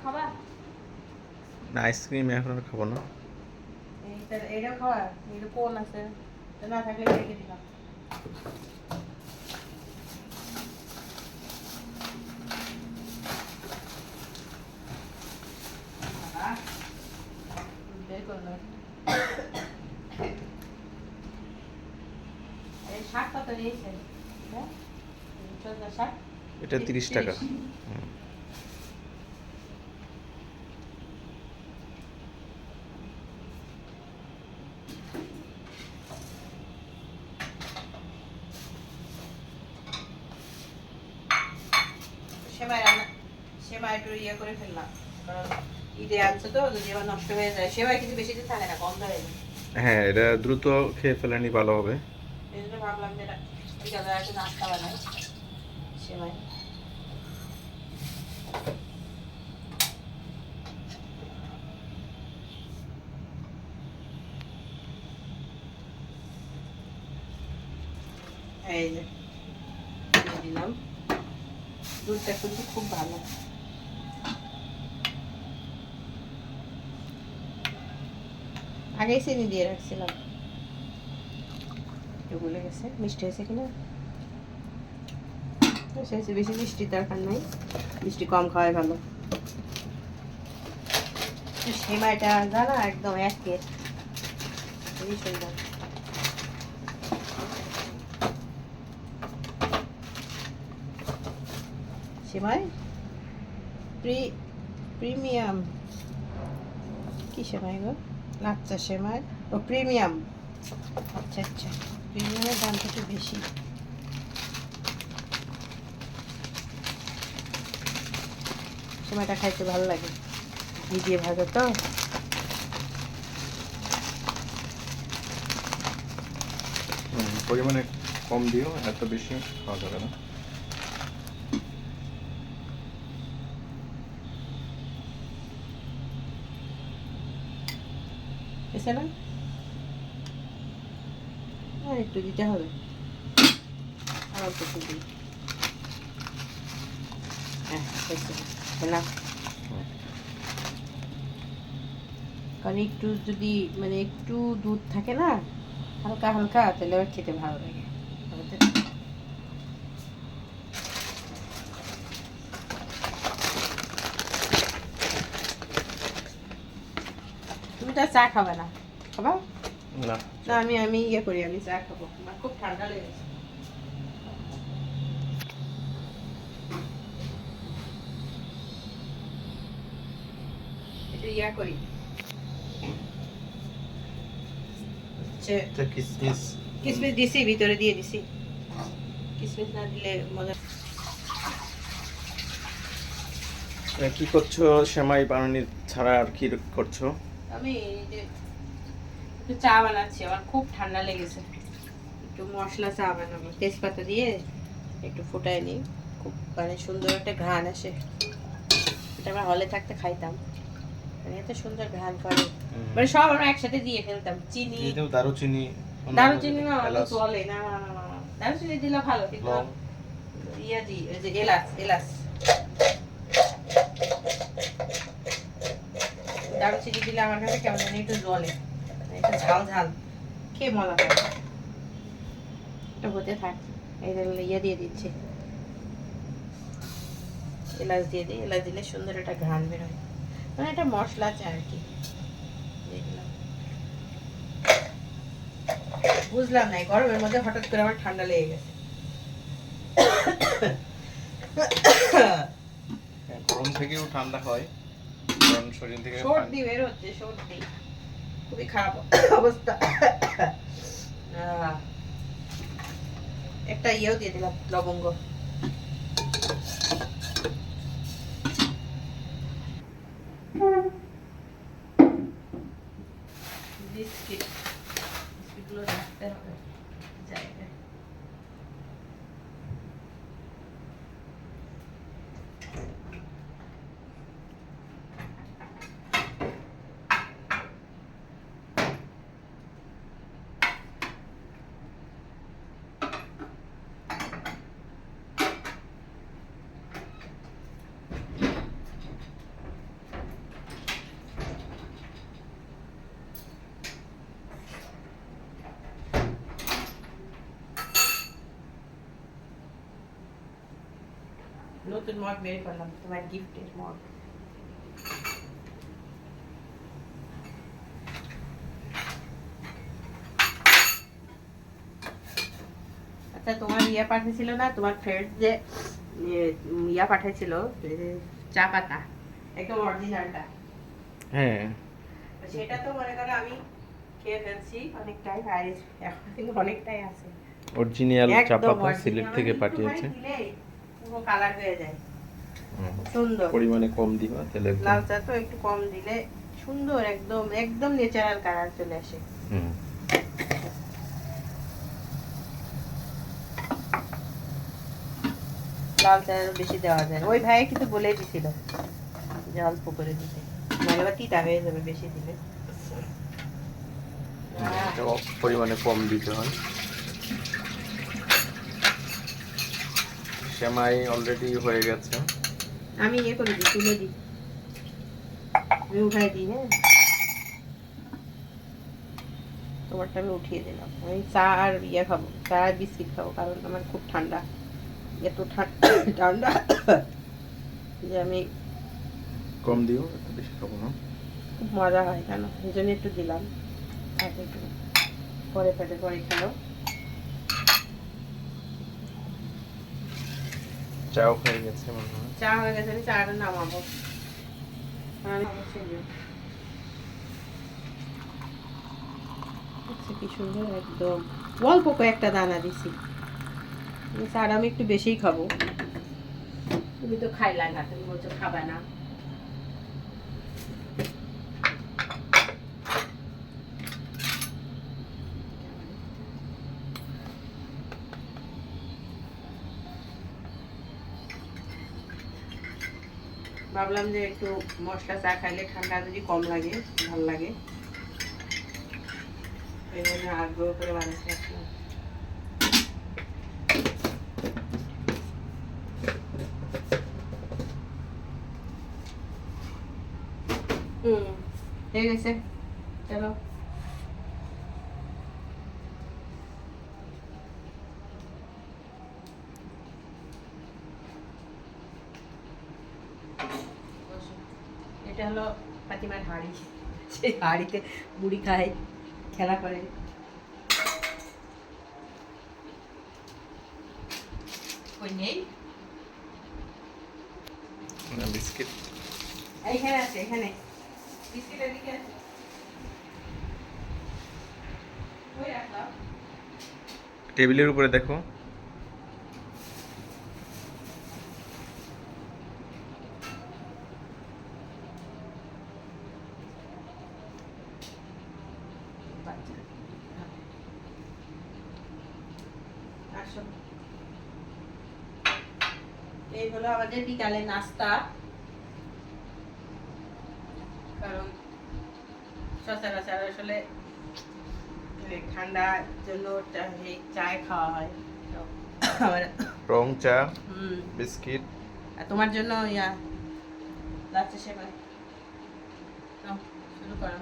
খাবা? না, আইসক্রিম এখন আর খাবো না। এইটা খাওয়া, এটা কোন আছে, না থাকলে রেখে দিলাম। বের করলো এই শাকটা তো নিয়েছে, হ্যাঁ চন্দা শাক, এটা 30 টাকা। সেমাই রান্না, সেমাই একটু ইয়ে করে ফেললাম, কারণ ঈদে আনছে তো, যদি আবার নষ্ট হয়ে যায়। সেমাই কিন্তু বেশি দিন থাকে না, গন্ধ হয়ে যায়। হ্যাঁ, এটা দ্রুত খেয়ে ফেলানি ভালো হবে। এই জন্য ভাবলাম যে এটা বিকালে একটু নাস্তা বানাই, সেমাই। এই যে দিয়ে দিলাম, দুধটা কিন্তু খুব ভালো। আগেই চিনি দিয়ে রাখছিলাম, একটু ভুলে গেছে। মিষ্টি হয়েছে কিনা, বেশি মিষ্টির দরকার নাই, মিষ্টি কম খাওয়াই ভালো। সেমাইটা জানা একদম একের, খুবই সুন্দর। সেমাই প্রিমিয়াম, কি সেমাই গো? লাচ্চা সেমাই, ও প্রিমিয়াম। আচ্ছা আচ্ছা, প্রিমিয়ামের দামটা একটু বেশি। সেমাইটা খাইতে ভালো লাগে, ঘি দিয়ে ভাজা তো। পরিমাণে কম দিও, এত বেশি খাওয়া যাবে না। এসে না, আর একটু দিতে হবে, আর অল্প একটু দিই। হ্যাঁ না, কারণ একটু যদি মানে একটু দুধ থাকে না হালকা হালকা, তাহলে আবার খেতে ভালো লাগে। তুমি তো চা খাবে না, খাবা না না? আমি ইয়ে করি, আমি চা খাবো, আমার খুব ঠান্ডা লেগেছে। একটু ইয়া করি, কিসমিস কিসমিস দিছি, ভিতরে দিয়ে দিছি। কিসমিস না দিলে মজা। কি করছো? সেমাই বানানি ছাড়া আর কি করছো? আমি এই যে একটু চা বানাচ্ছি, আমার খুব ঠান্ডা লেগেছে, একটু মশলা চা বানাবো, তেজপাতা দিয়ে একটু ফুটাই নিই, খুব মানে সুন্দর একটা ঘ্রাণ আসে। এটা আমরা হলে থাকতে খাইতাম, মানে এত সুন্দর ঘ্রাণ করে, মানে সব আমরা একসাথে দিয়ে ফেলতাম। চিনি, দারুচিনি, দারুচিনি না চলে না, দারুচিনি দিলে ভালো, কিন্তু ইয়া দিই, ওই যে এলাচ, এলাচ দারুচিনি দিলে আমার কাছে কেমন জানি একটু জলে, একটু ঝাল ঝাল, খেয়ে মজা হয়। এটা হতে থাক, এই ইয়ে দিয়ে দিচ্ছি, এলাচ দিয়ে দিই, এলাচ দিলে সুন্দর একটা ঘ্রাণ বেরোয়, মানে একটা মশলা চা আর কি। বুঝলাম না, গরমের মধ্যে হঠাৎ করে আমার ঠান্ডা লেগে গেছে। গরম থেকেও ঠান্ডা হয়, কারণ শরীর থেকে সর্দি বের হচ্ছে, সর্দি খুবই খারাপ অবস্থা। একটা ইয়েও দিয়ে দিলাম, লবঙ্গ। বিস্কিট, বিস্কিটগুলো রাখতে হবে জায়গায়। নতুন মগ বের করলাম, তোমার গিফটের মগ। আচ্ছা, তোমার ইয়া পাঠিয়েছিল না, তোমার ফ্রেন্ড যে ইয়া পাঠিয়েছিল, চা পাতা, একদম অরিজিনালটা। হ্যাঁ, সেটা তো মনে করো আমি খেয়ে ফেলছি অনেকটাই, আর এখন কিন্তু অনেকটাই আছে। অরিজিনাল চা একদম পাতা original, সিলেট মানে থেকে একটুখানি পাঠিয়েছে। দিলেই পুরো কালার হয়ে যায়, হুম। সুন্দর। পরিমাণে কম দিবা তাহলে একদম। লাল চা তো একটু কম দিলে সুন্দর, একদম একদম ন্যাচারাল কালার চলে আসে। হুম। লাল চা বেশি দেওয়া যায় না। ওই ভাই কিন্তু বলেই দিছিল যে অল্প করে দিতে, মানে বা তিতা হয়ে যাবে বেশি দিলে। এটা পরিমাণে কম দিতে হয়। সেমাই অলরেডি হয়ে গেছে। আমি ইয়ে করে দিই, তুলে দিই, আমি উঠাই দিই। হ্যাঁ, তোমারটা আমি উঠিয়ে দিলাম। আমি চা আর ইয়ে খাবো, চা আর বিস্কিট খাবো, কারণ আমার খুব ঠান্ডা, এত ঠান্ডা যে আমি কম দিও, এত বেশি খাবো না। খুব মজা হয় কেন, এই জন্য একটু দিলাম। আর একটু পরে পেটে পরে খেলো। চাও হয়ে গেছে মনে হয়। চা হয়ে গেছে, আমি চাটা নামাবো। আমি অবশ্যই দিই। আচ্ছা, কি সুন্দর, একদম অল্প কয়েকটা দানা দিছি। চাটা আমি একটু বেশিই খাবো। তুমি তো খাইলা না, তুমি বলছো খাবা না। ভাবলাম যে একটু মশলা চা খাইলে ঠান্ডা যদি কম লাগে, ভালো লাগে, এই জন্য আগ্রহ করে বানাতে আসলাম। হয়ে গেছে, চলো। এটা হলো ফাতিমার হাঁড়ি, সেই হাঁড়িতে বুড়ি খায়, খেলা করে। ওই নেই, না, বিস্কিট এইখানে আছে, এখানে বিস্কিটের দিকে আছে। ওই রাখলাম। টেবিলের উপরে দেখো। আসো, এই হলো আমাদের বিকালের নাস্তা। কারণ সচরাচর আসলে ঠান্ডার জন্য এই চায় খাওয়া হয়। তো আমার রং চা, হুম, বিস্কিট। আর তোমার জন্য ইয়া লাচ্ছা সেমাই। নাও, শুরু করো।